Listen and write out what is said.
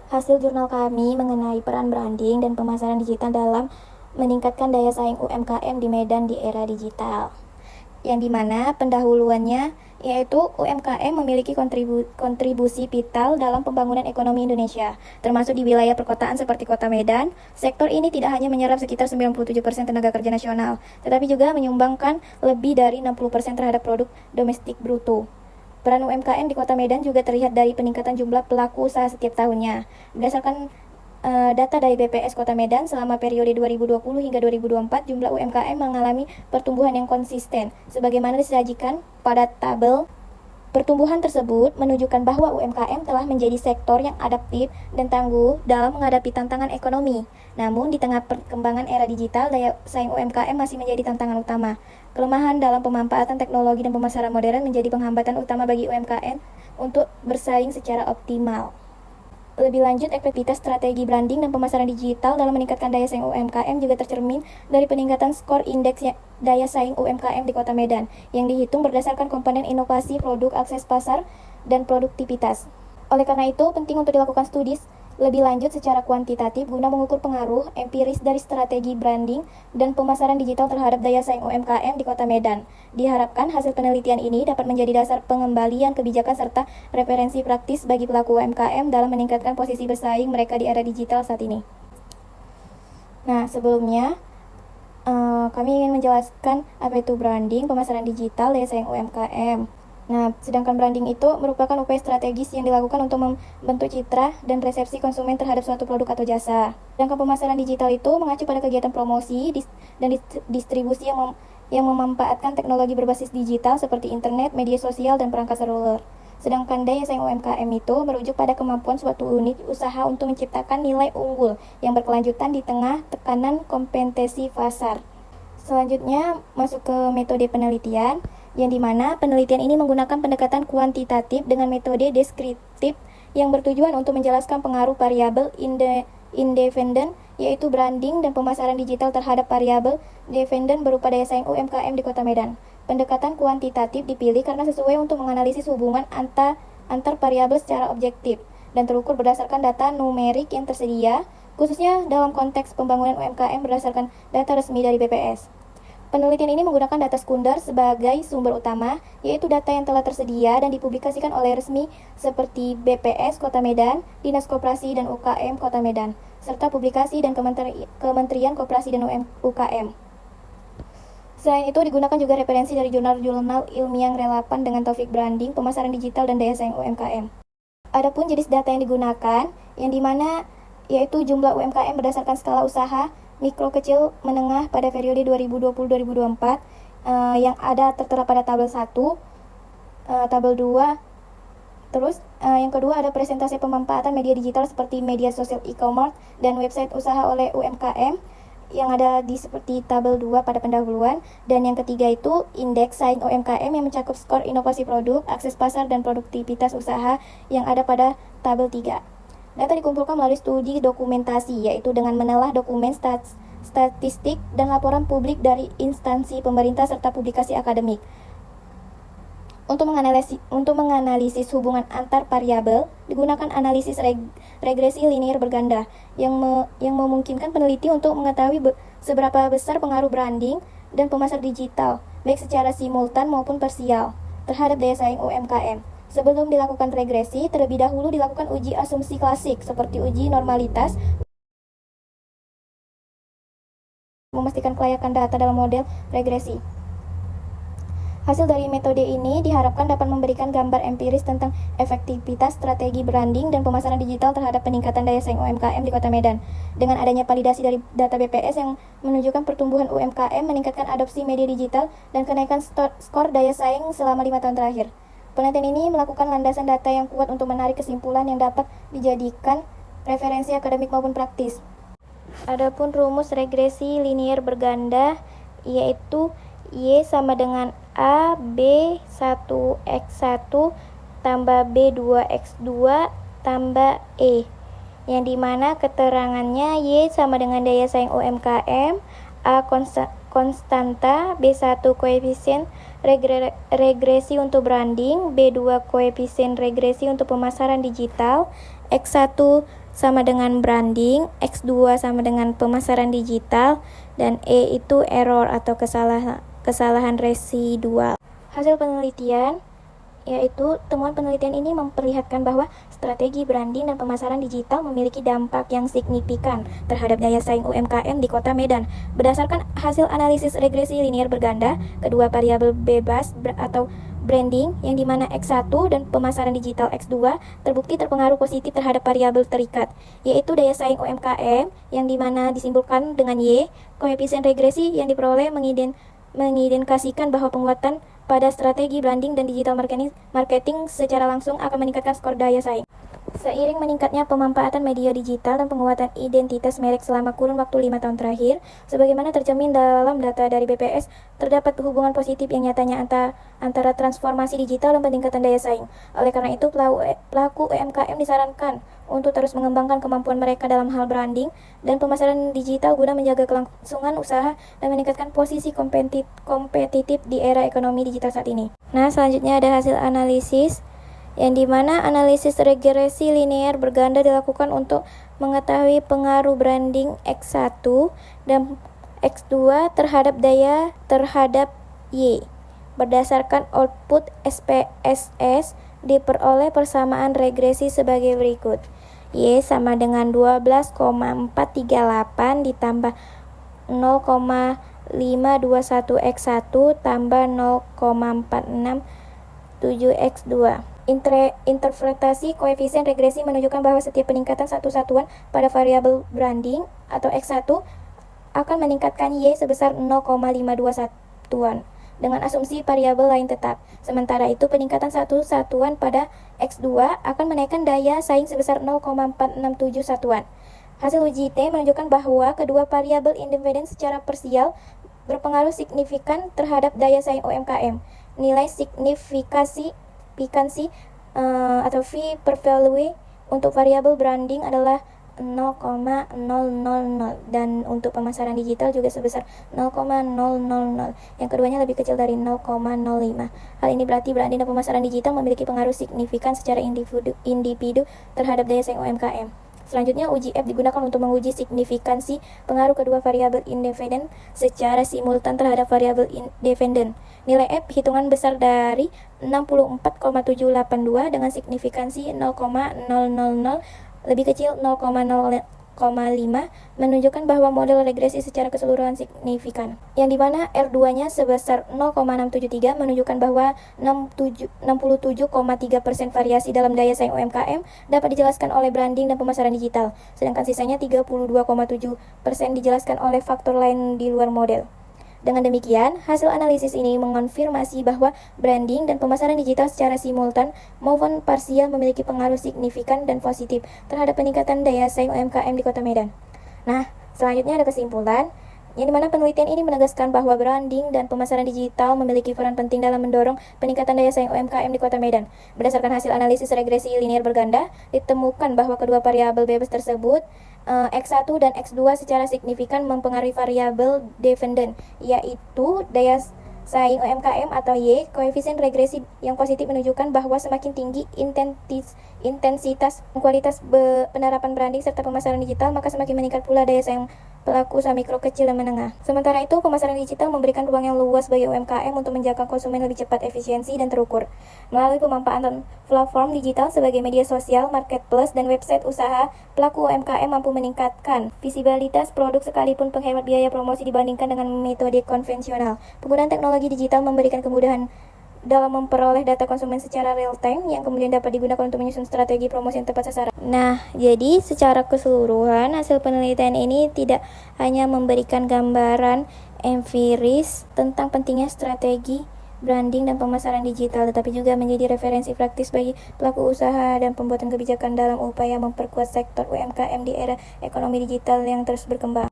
Hasil jurnal kami mengenai peran branding dan pemasaran digital dalam meningkatkan daya saing UMKM di Medan di era digital. Yang dimana pendahuluannya yaitu UMKM memiliki kontribusi vital dalam pembangunan ekonomi Indonesia, termasuk di wilayah perkotaan seperti Kota Medan. Sektor ini tidak hanya menyerap sekitar 97% tenaga kerja nasional, tetapi juga menyumbangkan lebih dari 60% terhadap produk domestik bruto. Peran UMKM di Kota Medan juga terlihat dari peningkatan jumlah pelaku usaha setiap tahunnya. Berdasarkan data dari BPS Kota Medan, selama periode 2020 hingga 2024, jumlah UMKM mengalami pertumbuhan yang konsisten, sebagaimana disajikan pada tabel. Pertumbuhan tersebut menunjukkan bahwa UMKM telah menjadi sektor yang adaptif dan tangguh dalam menghadapi tantangan ekonomi. Namun, di tengah perkembangan era digital, daya saing UMKM masih menjadi tantangan utama. Kelemahan dalam pemanfaatan teknologi dan pemasaran modern menjadi penghambatan utama bagi UMKM untuk bersaing secara optimal. Lebih lanjut, efektivitas strategi branding dan pemasaran digital dalam meningkatkan daya saing UMKM juga tercermin dari peningkatan skor indeks daya saing UMKM di Kota Medan, yang dihitung berdasarkan komponen inovasi, produk, akses pasar, dan produktivitas. Oleh karena itu, penting untuk dilakukan studi lebih lanjut secara kuantitatif guna mengukur pengaruh empiris dari strategi branding dan pemasaran digital terhadap daya saing UMKM di Kota Medan. Diharapkan hasil penelitian ini dapat menjadi dasar pengembalian kebijakan serta referensi praktis bagi pelaku UMKM dalam meningkatkan posisi bersaing mereka di era digital saat ini. Nah, sebelumnya kami ingin menjelaskan apa itu branding, pemasaran digital, daya saing UMKM. Nah, sedangkan branding itu merupakan upaya strategis yang dilakukan untuk membentuk citra dan resepsi konsumen terhadap suatu produk atau jasa. Sedangkan pemasaran digital itu mengacu pada kegiatan promosi dan distribusi yang memanfaatkan teknologi berbasis digital seperti internet, media sosial, dan perangkat seluler. Sedangkan daya saing UMKM itu merujuk pada kemampuan suatu unit usaha untuk menciptakan nilai unggul yang berkelanjutan di tengah tekanan kompetisi pasar. Selanjutnya masuk ke metode penelitian, yang dimana penelitian ini menggunakan pendekatan kuantitatif dengan metode deskriptif yang bertujuan untuk menjelaskan pengaruh variabel independen, yaitu branding dan pemasaran digital terhadap variabel dependen berupa daya saing UMKM di Kota Medan. Pendekatan kuantitatif dipilih karena sesuai untuk menganalisis hubungan antar variabel secara objektif dan terukur berdasarkan data numerik yang tersedia, khususnya dalam konteks pembangunan UMKM berdasarkan data resmi dari BPS. Penelitian ini menggunakan data sekunder sebagai sumber utama, yaitu data yang telah tersedia dan dipublikasikan oleh resmi seperti BPS Kota Medan, Dinas Koperasi dan UKM Kota Medan, serta publikasi dan Kementerian Koperasi dan UKM. Selain itu, digunakan juga referensi dari jurnal-jurnal ilmiah yang relevan dengan topik branding, pemasaran digital, dan daya saing UMKM. Adapun jenis data yang digunakan, yang dimana yaitu jumlah UMKM berdasarkan skala usaha mikro, kecil, menengah pada periode 2020-2024 yang ada tertera pada tabel 1, tabel 2. Terus yang kedua ada presentasi pemanfaatan media digital seperti media sosial e-commerce dan website usaha oleh UMKM yang ada di seperti tabel 2 pada pendahuluan. Dan yang ketiga itu indeks saing UMKM yang mencakup skor inovasi produk, akses pasar, dan produktivitas usaha yang ada pada tabel 3. Data dikumpulkan melalui studi dokumentasi, yaitu dengan menelah dokumen statistik dan laporan publik dari instansi pemerintah serta publikasi akademik. Untuk menganalisis hubungan antar variabel, digunakan analisis regresi linear berganda yang memungkinkan peneliti untuk mengetahui seberapa besar pengaruh branding dan pemasaran digital, baik secara simultan maupun parsial, terhadap daya saing UMKM. Sebelum dilakukan regresi, terlebih dahulu dilakukan uji asumsi klasik seperti uji normalitas, memastikan kelayakan data dalam model regresi. Hasil dari metode ini diharapkan dapat memberikan gambar empiris tentang efektivitas strategi branding dan pemasaran digital terhadap peningkatan daya saing UMKM di Kota Medan. Dengan adanya validasi dari data BPS yang menunjukkan pertumbuhan UMKM, meningkatkan adopsi media digital, dan kenaikan skor daya saing selama 5 tahun terakhir. Penelitian ini melakukan landasan data yang kuat untuk menarik kesimpulan yang dapat dijadikan referensi akademik maupun praktis. Adapun rumus regresi linear berganda yaitu Y sama dengan A B1X1 tambah B2X2 tambah E, yang dimana keterangannya Y sama dengan daya saing UMKM, A konstanta, B1 koefisien regresi untuk branding, B2 koefisien regresi untuk pemasaran digital, X1 sama dengan branding, X2 sama dengan pemasaran digital, dan E itu error atau kesalahan residual. Hasil penelitian yaitu temuan penelitian ini memperlihatkan bahwa strategi branding dan pemasaran digital memiliki dampak yang signifikan terhadap daya saing UMKM di Kota Medan. Berdasarkan hasil analisis regresi linier berganda, kedua variabel bebas atau branding yang dimana X1 dan pemasaran digital X2 terbukti terpengaruh positif terhadap variabel terikat, yaitu daya saing UMKM yang dimana disimbolkan dengan Y. Koefisien regresi yang diperoleh mengindikasikan bahwa penguatan pada strategi branding dan digital marketing secara langsung akan meningkatkan skor daya saing. Seiring meningkatnya pemanfaatan media digital dan penguatan identitas merek selama kurun waktu 5 tahun terakhir, sebagaimana tercermin dalam data dari BPS, terdapat hubungan positif yang nyatanya antara transformasi digital dan peningkatan daya saing. Oleh karena itu, pelaku UMKM disarankan untuk terus mengembangkan kemampuan mereka dalam hal branding dan pemasaran digital guna menjaga kelangsungan usaha dan meningkatkan posisi kompetitif di era ekonomi digital saat ini. Nah, selanjutnya ada hasil analisis yang dimana analisis regresi linear berganda dilakukan untuk mengetahui pengaruh branding X1 dan X2 terhadap daya terhadap Y. Berdasarkan output SPSS diperoleh persamaan regresi sebagai berikut. Y sama dengan 12,438 ditambah 0,521 X1 tambah 0,467 X2. Interpretasi koefisien regresi menunjukkan bahwa setiap peningkatan satu satuan pada variabel branding atau X1 akan meningkatkan Y sebesar 0,52 satuan dengan asumsi variabel lain tetap. Sementara itu, peningkatan satu satuan pada X2 akan menaikkan daya saing sebesar 0,467 satuan. Hasil uji T menunjukkan bahwa kedua variabel independen secara parsial berpengaruh signifikan terhadap daya saing UMKM. Nilai signifikansi atau V per value untuk variabel branding adalah 0,000 dan untuk pemasaran digital juga sebesar 0,000. Yang keduanya lebih kecil dari 0,05. Hal ini berarti branding dan pemasaran digital memiliki pengaruh signifikan secara individu terhadap daya saing UMKM. Selanjutnya, uji F digunakan untuk menguji signifikansi pengaruh kedua variabel independen secara simultan terhadap variabel dependen. Nilai F hitungan besar dari 64,782 dengan signifikansi 0,000 lebih kecil 0,05 menunjukkan bahwa model regresi secara keseluruhan signifikan. Yang dimana R2-nya sebesar 0,673 menunjukkan bahwa 67,3% variasi dalam daya saing UMKM dapat dijelaskan oleh branding dan pemasaran digital, sedangkan sisanya 32,7% dijelaskan oleh faktor lain di luar model. Dengan demikian, hasil analisis ini mengonfirmasi bahwa branding dan pemasaran digital secara simultan maupun parsial memiliki pengaruh signifikan dan positif terhadap peningkatan daya saing UMKM di Kota Medan. Nah, selanjutnya ada kesimpulan, yang dimana penelitian ini menegaskan bahwa branding dan pemasaran digital memiliki peran penting dalam mendorong peningkatan daya saing UMKM di Kota Medan. Berdasarkan hasil analisis regresi linier berganda, ditemukan bahwa kedua variabel bebas tersebut, X1 dan X2 secara signifikan mempengaruhi variabel dependen, yaitu daya saing UMKM atau Y. Koefisien regresi yang positif menunjukkan bahwa semakin tinggi intensitas dan kualitas penerapan branding serta pemasaran digital, maka semakin meningkat pula daya saing pelaku usaha mikro, kecil, dan menengah. Sementara itu, pemasaran digital memberikan ruang yang luas bagi UMKM untuk menjangkau konsumen lebih cepat, efisiensi, dan terukur. Melalui pemanfaatan platform digital sebagai media sosial, marketplace, dan website usaha, pelaku UMKM mampu meningkatkan visibilitas produk sekalipun penghemat biaya promosi dibandingkan dengan metode konvensional. Penggunaan teknologi digital memberikan kemudahan dalam memperoleh data konsumen secara real time yang kemudian dapat digunakan untuk menyusun strategi promosi yang tepat sasaran. Nah, jadi secara keseluruhan hasil penelitian ini tidak hanya memberikan gambaran empiris tentang pentingnya strategi branding dan pemasaran digital, tetapi juga menjadi referensi praktis bagi pelaku usaha dan pembuatan kebijakan dalam upaya memperkuat sektor UMKM di era ekonomi digital yang terus berkembang.